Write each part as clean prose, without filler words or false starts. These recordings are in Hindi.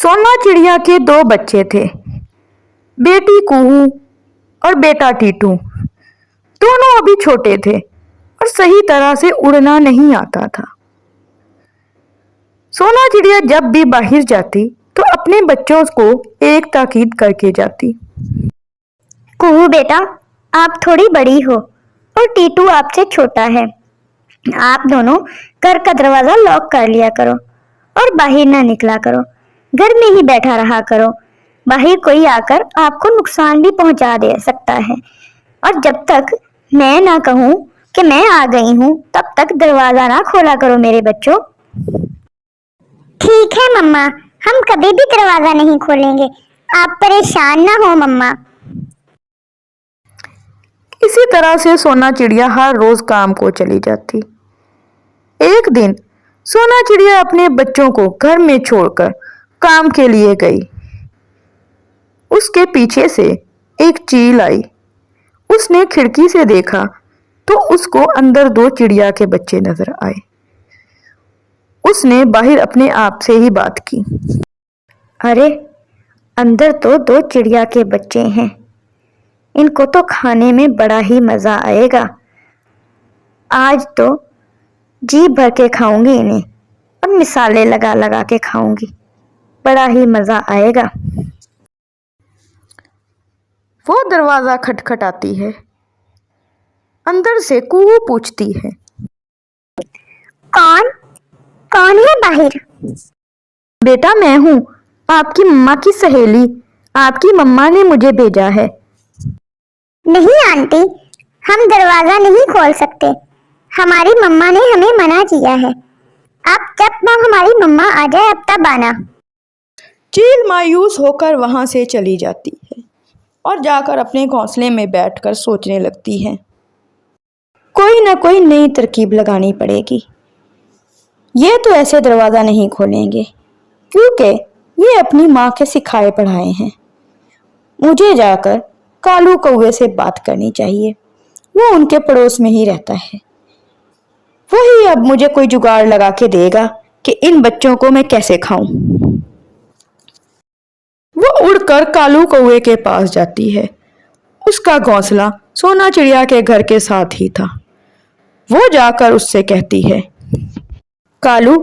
सोना चिड़िया के दो बच्चे थे, बेटी कुहू और बेटा टीटू। दोनों अभी छोटे थे और सही तरह से उड़ना नहीं आता था। सोना चिड़िया जब भी बाहर जाती तो अपने बच्चों को एक ताकीद करके जाती। कुहू बेटा, आप थोड़ी बड़ी हो और टीटू आपसे छोटा है। आप दोनों घर का दरवाजा लॉक कर लिया करो और बाहर ना निकला करो। घर में ही बैठा रहा करो। बाहर कोई आकर आपको नुकसान भी पहुंचा दे सकता है। और जब तक मैं ना कहूं कि मैं आ गई हूं, तब तक दरवाजा ना खोला करो मेरे बच्चों। ठीक है मम्मा, हम कभी भी दरवाजा नहीं खोलेंगे। आप परेशान ना हो मम्मा। इसी तरह से सोना चिड़िया हर रोज काम को चली जाती। एक दिन सोना चिड़िया अपने बच्चों को घर में छोड़कर काम के लिए गई। उसके पीछे से एक चील आई। उसने खिड़की से देखा तो उसको अंदर दो चिड़िया के बच्चे नजर आए। उसने बाहर अपने आप से ही बात की, अरे अंदर तो दो चिड़िया के बच्चे हैं, इनको तो खाने में बड़ा ही मजा आएगा। आज तो जी भर के खाऊंगी इन्हें और मिसाले लगा लगा के खाऊंगी, बड़ा ही मजा आएगा। वो दरवाजा खटखटाती है। अंदर से कुहू पूछती है, कौन कौन है बाहर? बेटा मैं हूँ, आपकी मम्मा की सहेली। आपकी मम्मा ने मुझे भेजा है। नहीं आंटी, हम दरवाजा नहीं खोल सकते। हमारी मम्मा ने हमें मना किया है। आप जब तक हमारी मम्मा आ जाए अब तब आना। चील मायूस होकर वहां से चली जाती है और जाकर अपने घोंसले में बैठकर सोचने लगती है, कोई ना कोई नई तरकीब लगानी पड़ेगी। ये तो ऐसे दरवाज़ा नहीं खोलेंगे क्योंकि ये अपनी माँ के सिखाए पढ़ाए हैं। मुझे जाकर कालू कौवे से बात करनी चाहिए, वो उनके पड़ोस में ही रहता है। वही अब मुझे कोई जुगाड़ लगा के देगा कि इन बच्चों को मैं कैसे खाऊं। वो उड़कर कालू कौवे के पास जाती है। उसका घोंसला सोना चिड़िया के घर के साथ ही था। वो जाकर उससे कहती है, कालू,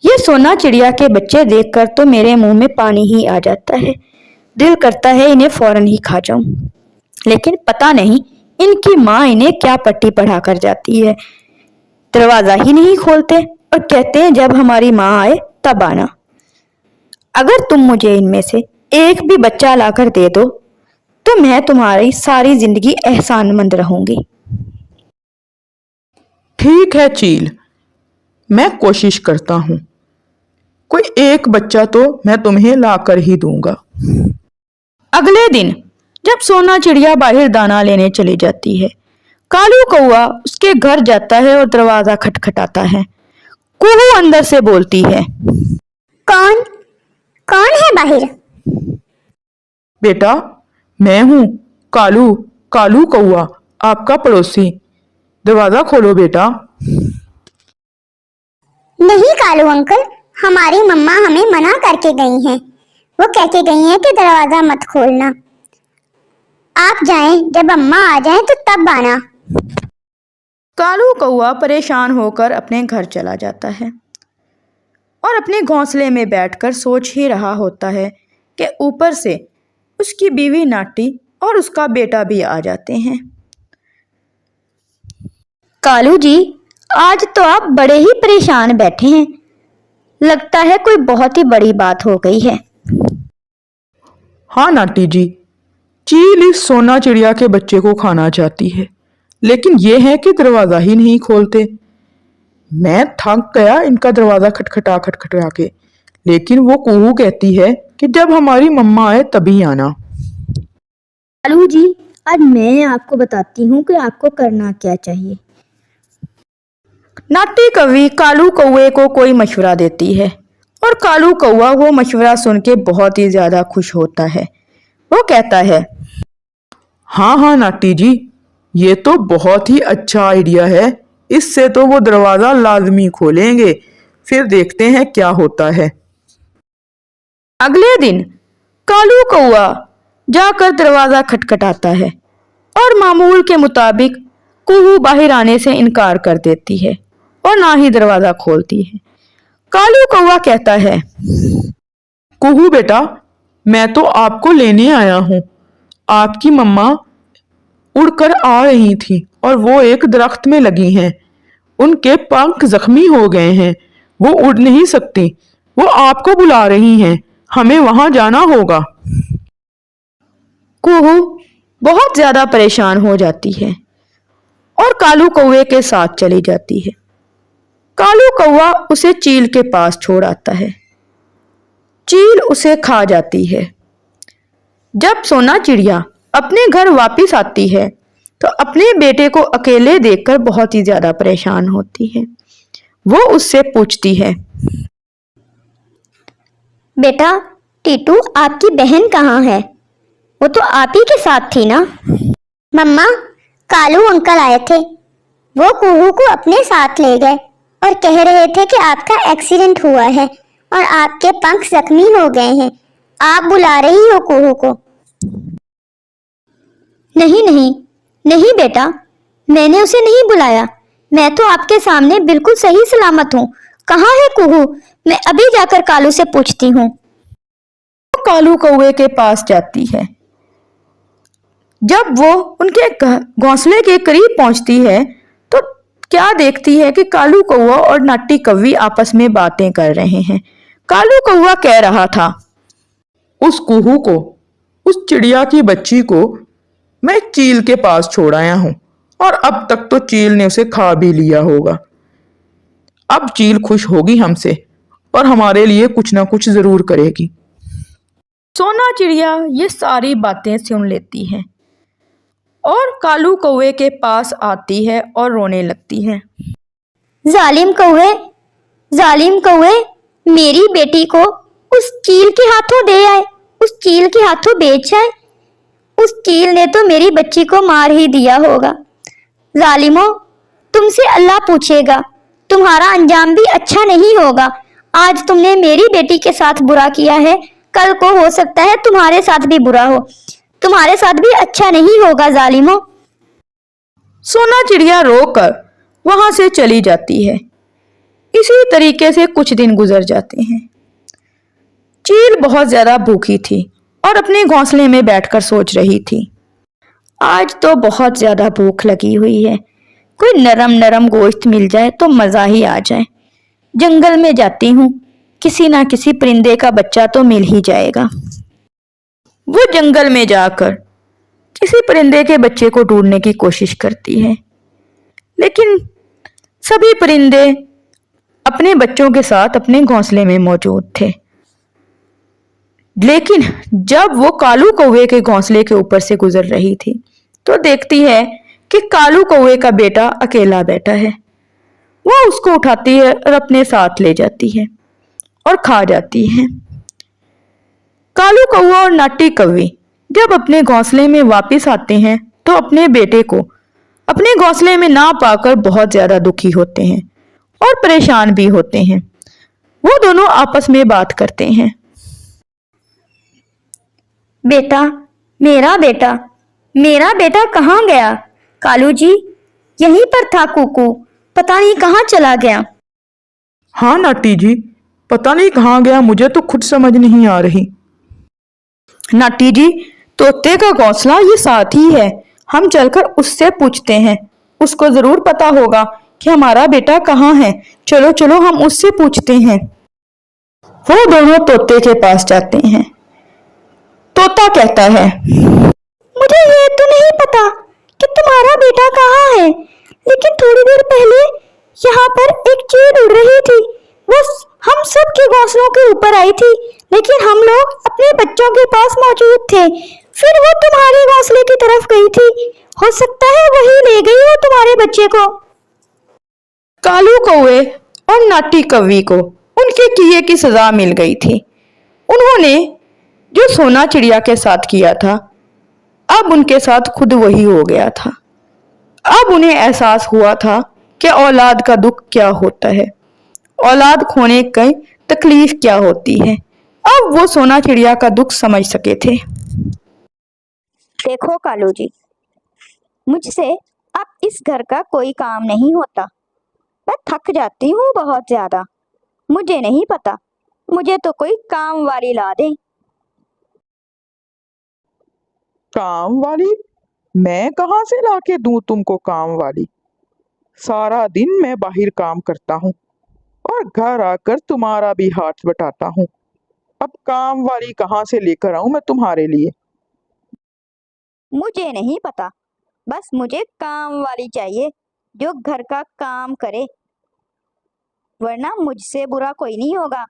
ये सोना चिड़िया के बच्चे देखकर तो मेरे मुंह में पानी ही आ जाता है। दिल करता है इन्हें फौरन ही खा जाऊं, लेकिन पता नहीं इनकी माँ इन्हें क्या पट्टी पढ़ा कर जाती है। दरवाजा ही नहीं खोलते और कहते हैं जब हमारी माँ आए तब आना। अगर तुम मुझे इनमें से एक भी बच्चा लाकर दे दो तो मैं तुम्हारी सारी जिंदगी एहसानमंद रहूंगी। ठीक है चील, मैं कोशिश करता हूं। कोई एक बच्चा तो मैं तुम्हें लाकर ही दूंगा। अगले दिन जब सोना चिड़िया बाहर दाना लेने चली जाती है, कालू कौवा उसके घर जाता है और दरवाजा खटखटाता है। कुहू अंदर से बोलती है, कौन कौन है बाहर? बेटा मैं हूं, कालू कालू कौवा, आपका पड़ोसी। दरवाजा खोलो बेटा। नहीं कालू अंकल, हमारी मम्मा हमें मना करके गई हैं। वो कह के गई हैं कि दरवाजा मत खोलना। आप जाएं, जब अम्मा आ जाएं तो तब आना। कालू कौवा परेशान होकर अपने घर चला जाता है और अपने घोंसले में बैठकर सोच ही रहा होता है कि ऊपर से उसकी बीवी नाटी और उसका बेटा भी आ जाते हैं। कालू जी, आज तो आप बड़े ही परेशान बैठे हैं। लगता है कोई बहुत ही बड़ी बात हो गई है। हाँ नाटी जी, चील इस सोना चिड़िया के बच्चे को खाना चाहती है, लेकिन ये है कि दरवाजा ही नहीं खोलते। मैं थक गया इनका दरवाजा खटखटा के, लेकिन वो कुहू कहती है कि जब हमारी मम्मा आए तभी आना। कालू जी, आज मैं आपको बताती हूँ कि आपको करना क्या चाहिए। नाटी कवि कालू कौवे को कोई मशवरा देती है और कालू कौवा वो मशवरा सुन के बहुत ही ज्यादा खुश होता है। वो कहता है, हाँ हाँ नाटी जी, ये तो बहुत ही अच्छा आइडिया है। इससे तो वो दरवाजा लाजमी खोलेंगे, फिर देखते हैं क्या होता है। अगले दिन कालू कौआ जाकर दरवाजा खटखटाता है और मामूल के मुताबिक कुहू बाहर आने से इनकार कर देती है और ना ही दरवाजा खोलती है। कालू कौआ कहता है, कुहू बेटा, मैं तो आपको लेने आया हूँ। आपकी मम्मा उड़कर आ रही थी और वो एक दरख्त में लगी हैं। उनके पंख जख्मी हो गए हैं, वो उड़ नहीं सकती। वो आपको बुला रही हैं, हमें वहां जाना होगा। कुहू बहुत ज्यादा परेशान हो जाती है और कालू कौवे के साथ चली जाती है। कालू कौवा उसे चील के पास छोड़ आता है। चील उसे खा जाती है। जब सोना चिड़िया अपने घर वापस आती है तो अपने बेटे को अकेले देखकर बहुत ही ज्यादा परेशान होती है। वो उससे पूछती है, बेटा टीटू, आपकी बहन कहाँ है? वो तो आप ही के साथ थी ना? मम्मा, कालू अंकल आए थे। वो कुहू को अपने साथ ले गए और कह रहे थे कि आपका एक्सीडेंट हुआ है और आपके पंख जख्मी हो गए हैं। आप बुला रही हो कुहू को? नहीं नहीं नहीं बेटा, मैंने उसे नहीं बुलाया। मैं तो आपके सामने बिल्कुल सही सलामत हूँ। कहाँ है कुहू? मैं अभी जाकर कालू से पूछती हूँ। वो कालू कौवे के पास जाती है। जब वो उनके घोंसले के करीब पहुंचती है तो क्या देखती है कि कालू कौवा और नाटी कौवी आपस में बातें कर रहे हैं। कालू कौवा कह रहा था, उस कुहू को, उस चिड़िया की बच्ची को मैं चील के पास छोड़ आया हूं और अब तक तो चील ने उसे खा भी लिया होगा। अब चील खुश होगी हमसे और हमारे लिए कुछ ना कुछ जरूर करेगी। सोना चिड़िया ये सारी बातें सुन लेती है और कालू कौवे के पास आती है और रोने लगती है। जालिम कौवे, मेरी बेटी को उस चील के हाथों दे आए, उस चील के हाथों बेच आए। उस चील ने तो मेरी बच्ची को मार ही दिया होगा। जालिमो, तुमसे अल्लाह पूछेगा, तुम्हारा अंजाम भी अच्छा नहीं होगा। आज तुमने मेरी बेटी के साथ बुरा किया है, कल को हो सकता है तुम्हारे साथ भी बुरा हो। तुम्हारे साथ भी अच्छा नहीं होगा जालिमो। सोना चिड़िया रोकर वहां से चली जाती है। इसी तरीके से कुछ दिन गुजर जाते हैं। चील बहुत ज्यादा भूखी थी और अपने घोंसले में बैठकर सोच रही थी, आज तो बहुत ज्यादा भूख लगी हुई है। कोई नरम नरम गोश्त मिल जाए तो मजा ही आ जाए। जंगल में जाती हूँ, किसी ना किसी परिंदे का बच्चा तो मिल ही जाएगा। वो जंगल में जाकर किसी परिंदे के बच्चे को ढूंढने की कोशिश करती है, लेकिन सभी परिंदे अपने बच्चों के साथ अपने घोंसले में मौजूद थे। लेकिन जब वो कालू कौवे के घोंसले के ऊपर से गुजर रही थी तो देखती है कि कालू कौवे का बेटा अकेला बैठा है। वो उसको उठाती है और अपने साथ ले जाती है और खा जाती है। कालू कौवा और नाटी कौवी जब अपने घोंसले में वापस आते हैं तो अपने बेटे को अपने घोंसले में ना पाकर बहुत ज्यादा दुखी होते हैं और परेशान भी होते हैं। वो दोनों आपस में बात करते हैं। बेटा, मेरा बेटा कहाँ गया? कालू जी, यहीं पर था कुकू, पता नहीं कहाँ चला गया। हाँ नाटी जी, पता नहीं कहाँ गया, मुझे तो खुद समझ नहीं आ रही। नाटी जी, तोते का घोंसला ये साथ ही है, हम चलकर उससे पूछते हैं, उसको जरूर पता होगा कि हमारा बेटा कहाँ है। चलो चलो हम उससे पूछते हैं। वो दोनों तोते के पास जाते हैं। तोता कहता है, मुझे ये तो नहीं पता कि तुम्हारा बेटा कहाँ है, लेकिन थोड़ी देर पहले यहाँ पर एक चील उड़ रही थी। वो हम सब के घोंसलों के ऊपर आई थी, लेकिन हम लोग अपने बच्चों के पास मौजूद थे। फिर वो तुम्हारे घोंसले की तरफ गई थी। हो सकता है वही ले गई हो तुम्हारे बच्चे को। कालू कौवे और नाटी कौवी को उनके किए की सजा मिल गई थी। उन्होंने जो सोना चिड़िया के साथ किया था, अब उनके साथ खुद वही हो गया था। अब उन्हें एहसास हुआ था कि औलाद का दुख क्या होता है, औलाद खोने की तकलीफ क्या होती है। अब वो सोना चिड़िया का दुख समझ सके थे। देखो कालू जी, मुझसे अब इस घर का कोई काम नहीं होता। मैं थक जाती हूँ बहुत ज्यादा। मुझे नहीं पता, मुझे तो कोई काम वाली ला दे। काम वाली? मैं कहाँ से लाके दूं तुमको काम वाली? सारा दिन मैं बाहर काम करता हूँ और घर आकर तुम्हारा भी हाथ बटाता हूँ। अब काम वाली कहाँ से लेकर आऊं मैं तुम्हारे लिए? मुझे नहीं पता, बस मुझे काम वाली चाहिए जो घर का काम करे, वरना मुझसे बुरा कोई नहीं होगा।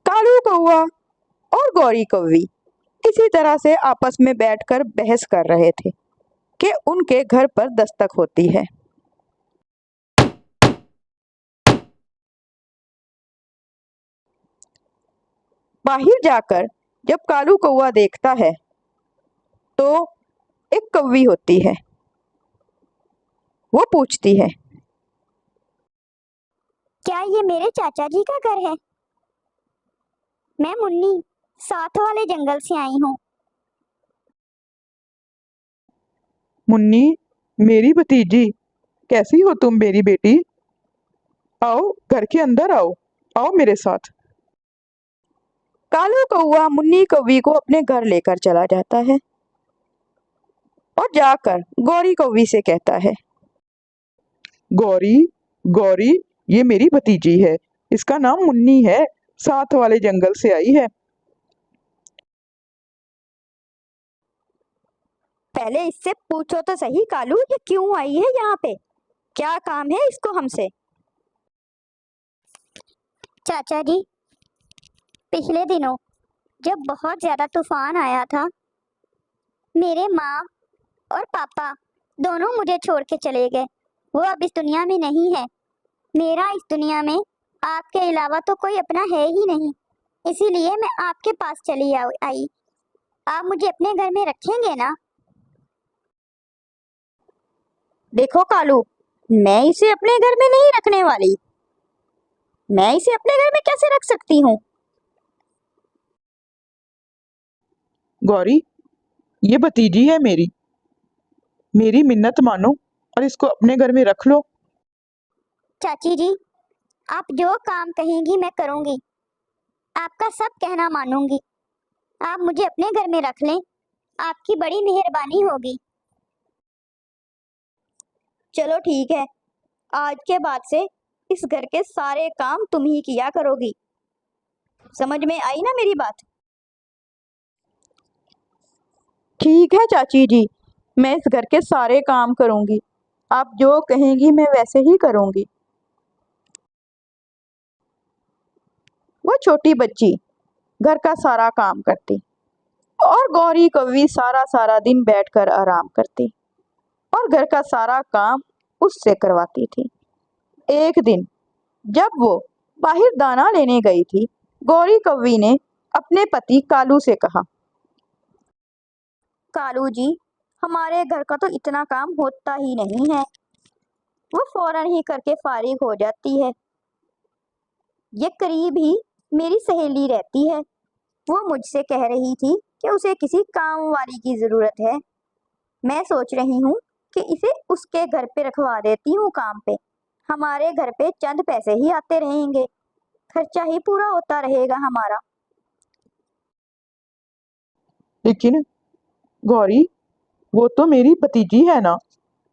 कालू कौआ और गौरी कौवी इसी तरह से आपस में बैठकर बहस कर रहे थे कि उनके घर पर दस्तक होती है। बाहर जाकर जब कालू कौआ देखता है तो एक कौवी होती है। वो पूछती है, क्या ये मेरे चाचा जी का घर है? मैं मुन्नी साथ वाले जंगल से आई हूँ। मुन्नी, मेरी भतीजी, कैसी हो तुम मेरी बेटी? आओ, घर के अंदर आओ। आओ मेरे साथ। कालू कौआ मुन्नी कौवी को अपने घर लेकर चला जाता है और जाकर गौरी कौवी से कहता है, गौरी, गौरी, ये मेरी भतीजी है। इसका नाम मुन्नी है। साथ वाले जंगल से आई है। पहले इससे पूछो तो सही कालू, ये क्यों आई है यहाँ पे? क्या काम है इसको हमसे? चाचा जी, पिछले दिनों जब बहुत ज्यादा तूफान आया था, मेरे माँ और पापा दोनों मुझे छोड़ के चले गए। वो अब इस दुनिया में नहीं है। मेरा इस दुनिया में आपके अलावा तो कोई अपना है ही नहीं, इसीलिए मैं आपके पास चली आई। आप मुझे अपने घर में रखेंगे ना? देखो कालू, मैं इसे अपने घर में नहीं रखने वाली। मैं इसे अपने घर में कैसे रख सकती हूँ? गौरी, ये भतीजी है मेरी। मेरी मिन्नत मानो और इसको अपने घर में रख लो। चाची जी, आप जो काम कहेंगी मैं करूंगी। आपका सब कहना मानूंगी। आप मुझे अपने घर में रख लें, आपकी बड़ी मेहरबानी होगी। चलो ठीक है, आज के बाद से इस घर के सारे काम तुम ही किया करोगी। समझ में आई ना मेरी बात? ठीक है चाची जी, मैं इस घर के सारे काम करूंगी। आप जो कहेंगी मैं वैसे ही करूंगी। वो छोटी बच्ची घर का सारा काम करती और गौरी कौवी सारा सारा दिन बैठकर आराम करती और घर का सारा काम उससे करवाती थी। एक दिन जब वो बाहर दाना लेने गई थी, गौरी कौवी ने अपने पति कालू से कहा, कालू जी, हमारे घर का तो इतना काम होता ही नहीं है। वो फौरन ही करके फारिग हो जाती है। ये करीब ही मेरी सहेली रहती है। वो मुझसे कह रही थी कि उसे किसी काम वाली की जरूरत है। मैं सोच रही हूँ कि इसे उसके घर पे रखवा देती हूँ काम पे। हमारे घर पे चंद पैसे ही आते रहेंगे, खर्चा ही पूरा होता रहेगा हमारा। लेकिन गौरी, वो तो मेरी भतीजी है ना।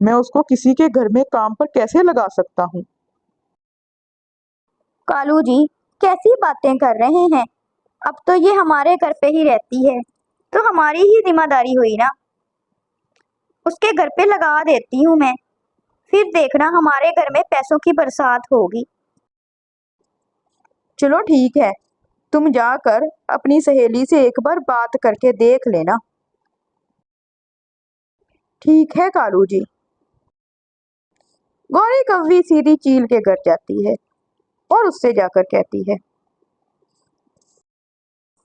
मैं उसको किसी के घर में काम पर कैसे लगा सकता हूँ? कालू जी, कैसी बातें कर रहे हैं? अब तो ये हमारे घर पे ही रहती है, तो हमारी ही जिम्मेदारी हुई ना। उसके घर पे लगा देती हूँ मैं, फिर देखना हमारे घर में पैसों की बरसात होगी। चलो ठीक है, तुम जाकर अपनी सहेली से एक बार बात करके देख लेना। ठीक है कालू जी। गौरी कौवी सीधी चील के घर जाती है और उससे जाकर कहती है,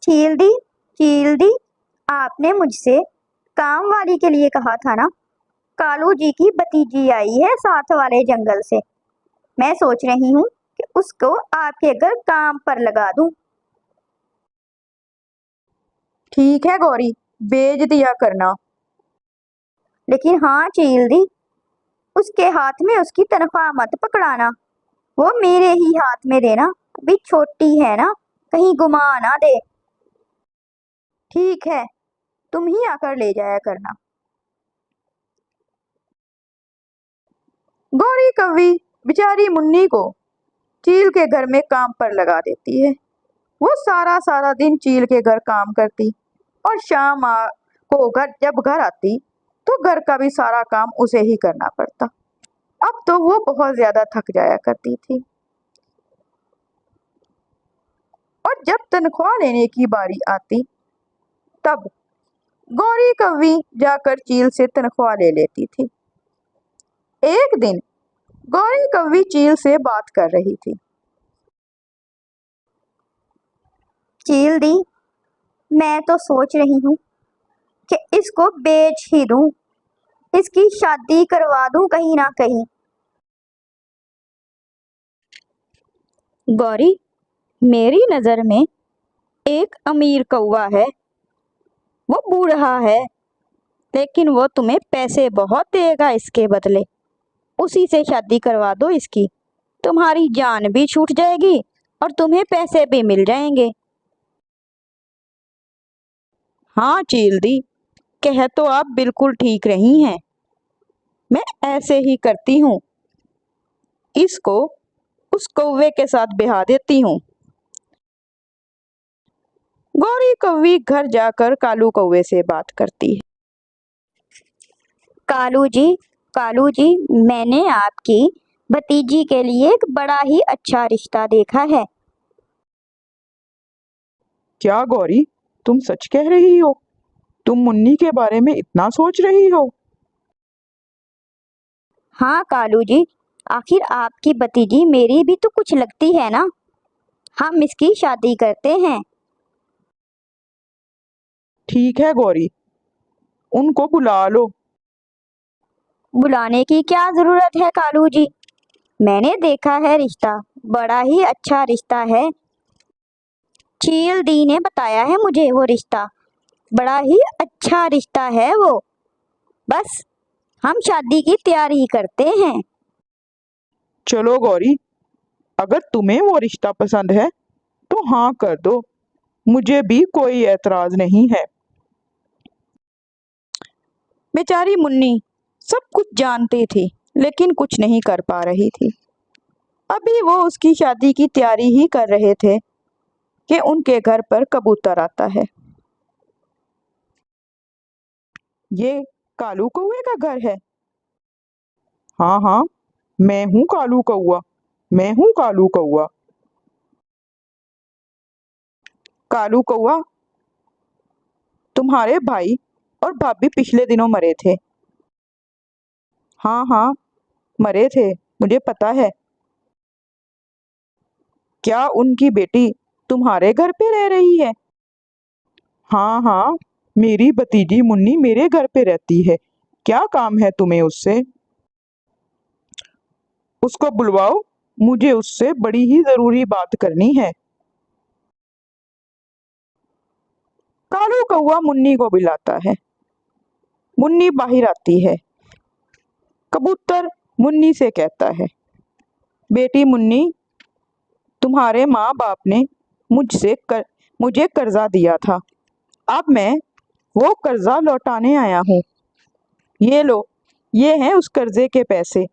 चील दी, आपने मुझसे काम वाली के लिए कहा था ना। कालू जी की भतीजी आई है साथ वाले जंगल से। मैं सोच रही हूँ कि उसको आपके घर काम पर लगा दूं। ठीक है गौरी, भेज दिया करना। लेकिन हाँ चील दी, उसके हाथ में उसकी तनख्वाह मत पकड़ाना, वो मेरे ही हाथ में देना, अभी छोटी है ना, कहीं गुमा ना दे। ठीक है, तुम ही आकर ले जाया करना। गौरी कौवी बेचारी मुन्नी को चील के घर में काम पर लगा देती है। वो सारा सारा दिन चील के घर काम करती और शाम को जब घर आती तो घर का भी सारा काम उसे ही करना पड़ता। अब तो वो बहुत ज्यादा थक जाया करती थी और जब तनख्वाह लेने की बारी आती तब गौरी कौवी जाकर चील से तनख्वाह ले लेती थी। एक दिन गौरी कौवी चील से बात कर रही थी। चील दी, मैं तो सोच रही हूँ कि इसको बेच ही दूं, इसकी शादी करवा दूं कहीं ना कहीं। गौरी, मेरी नजर में एक अमीर कौवा है, वो बूढ़ा है, लेकिन वो तुम्हें पैसे बहुत देगा इसके बदले। उसी से शादी करवा दो इसकी, तुम्हारी जान भी छूट जाएगी और तुम्हें पैसे भी मिल जाएंगे। हाँ चील दी, कह तो आप बिल्कुल ठीक रही हैं, मैं ऐसे ही करती हूँ, इसको उस कौवे के साथ ब्याह देती हूँ। गौरी कौवी घर जाकर कालू कौवे से बात करती है। कालू जी, मैंने आपकी भतीजी के लिए एक बड़ा ही अच्छा रिश्ता देखा है। क्या गौरी, तुम सच कह रही हो? तुम मुन्नी के बारे में इतना सोच रही हो? हाँ कालू जी, आखिर आपकी भतीजी मेरी भी तो कुछ लगती है ना, हम इसकी शादी करते हैं। ठीक है गौरी, उनको बुला लो। बुलाने की क्या जरूरत है कालू जी, मैंने देखा है रिश्ता, बड़ा ही अच्छा रिश्ता है। चील दी ने बताया है मुझे वो रिश्ता, बड़ा ही अच्छा रिश्ता है वो, बस हम शादी की तैयारी करते हैं। चलो गौरी, अगर तुम्हें वो रिश्ता पसंद है तो हाँ कर दो, मुझे भी कोई एतराज नहीं है। बेचारी मुन्नी सब कुछ जानती थी लेकिन कुछ नहीं कर पा रही थी। अभी वो उसकी शादी की तैयारी ही कर रहे थे कि उनके घर पर कबूतर आता है। ये कालू कौवे का घर है? हाँ हाँ, मैं हूँ कालू कौवा, मैं हूँ कालू कौवा। कालू कौवा, तुम्हारे भाई और भाभी पिछले दिनों मरे थे। हाँ हाँ, मरे थे, मुझे पता है। क्या उनकी बेटी तुम्हारे घर पे रह रही है? हाँ हाँ, मेरी भतीजी मुन्नी मेरे घर पे रहती है। क्या काम है तुम्हें उससे? उसको बुलवाओ, मुझे उससे बड़ी ही जरूरी बात करनी है। कालू कौवा मुन्नी को बुलाता है। मुन्नी बाहर आती है। कबूतर मुन्नी से कहता है, बेटी मुन्नी, तुम्हारे माँ बाप ने मुझे कर्जा दिया था, अब मैं वो कर्जा लौटाने आया हूँ। ये लो, ये हैं उस कर्जे के पैसे,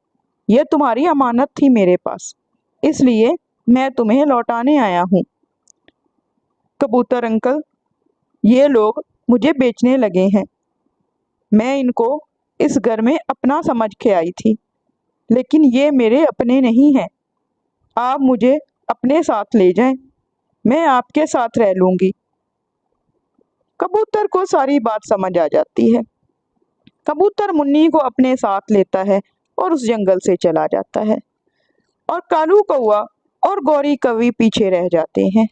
ये तुम्हारी अमानत थी मेरे पास, इसलिए मैं तुम्हें लौटाने आया हूँ। कबूतर अंकल, ये लोग मुझे बेचने लगे हैं, मैं इनको इस घर में अपना समझ के आई थी, लेकिन ये मेरे अपने नहीं हैं। आप मुझे अपने साथ ले जाएं, मैं आपके साथ रह लूंगी। कबूतर को सारी बात समझ आ जाती है। कबूतर मुन्नी को अपने साथ लेता है और उस जंगल से चला जाता है और कालू कौवा और गौरी कौवी पीछे रह जाते हैं।